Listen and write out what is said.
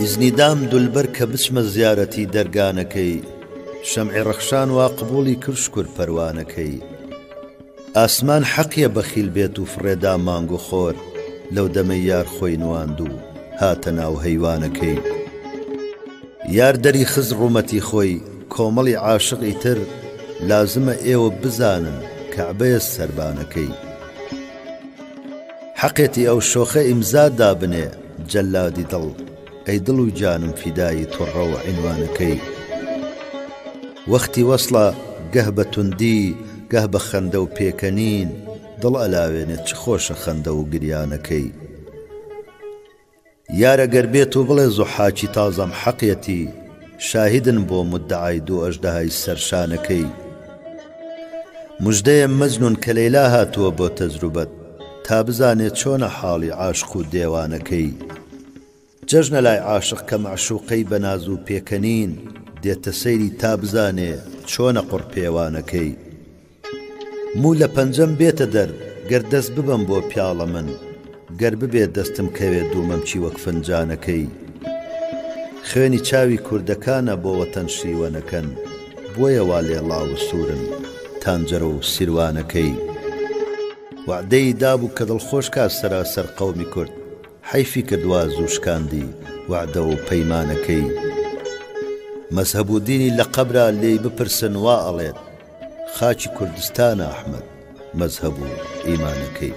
ئیزنیدام دولبەر کە بچمە زیارەتی دەرگانەکەی، شەمعی ڕەخشان وا قبوڵی کرد شکر پەروانەکەی. ئاسمان حەقیە بەخیل بێت و فڕێدا مانگ و خۆر، لەو دەمەی یار خۆی نواند و هاتە ناو هەیوانەکەی. یار دەری خز ڕوومەتی خۆی، کۆمەڵی عاشقی تر لازمە ئێوە بزانن کەعبەیە سەربانەکەی. حەقێتی ئەو شۆخە ئیمزا دابنێ جەلادی دڵ، ئەی دڵ و جانم فیدایی توڕە و عنوانەکەی. وەختی وەسڵە گەه بە توندی گەه بە خەندە و پێکەنین، دڵ ئەلاوێنێت چ خۆشە خەندە و گریانەکەی. یارە گەر بێت و بڵێ زوحاکی تازەم حەقێتی، شاهدن بۆ مدعای دوو ئەژدەهای سەرشانەکەی. موژدەیە مەجنون کە لەیلا هاتووە بۆ تەجروبەت، تا بزانێت چۆنە حاڵی عاشق و دێوانەکەی. جەژنە لای عاشق کە معشوقەی بە ناز و پێکەنین، دێتە سەیری تا بزانێ چۆنە قوڕپێوانەکەی. موو لە پەنجەم بێتە دەر گەر دەست ببەم بۆ پیاڵە من، گەر ببێت دەستم کەوێت دوومەمچی وەک فنجانەکەی. خوێنی چاوی کوردەکانە بۆ وەتەن شیوەنەکەن، بۆیە وا لێڵاو و سوورن تانجەرە و سیروانەکەی. وعدەی دابوو کە دڵخۆش کات سەراسەر قەومی کورد، حەیفی کردوا زووشکاندی وعدە و پەیمانەکەی. مەزهەب و دینی لە قەبرا لێی بپرسن وا ئەڵێت، خاکی کوردستانە ئەحمەد مەزهەب و ئیمانەکەی.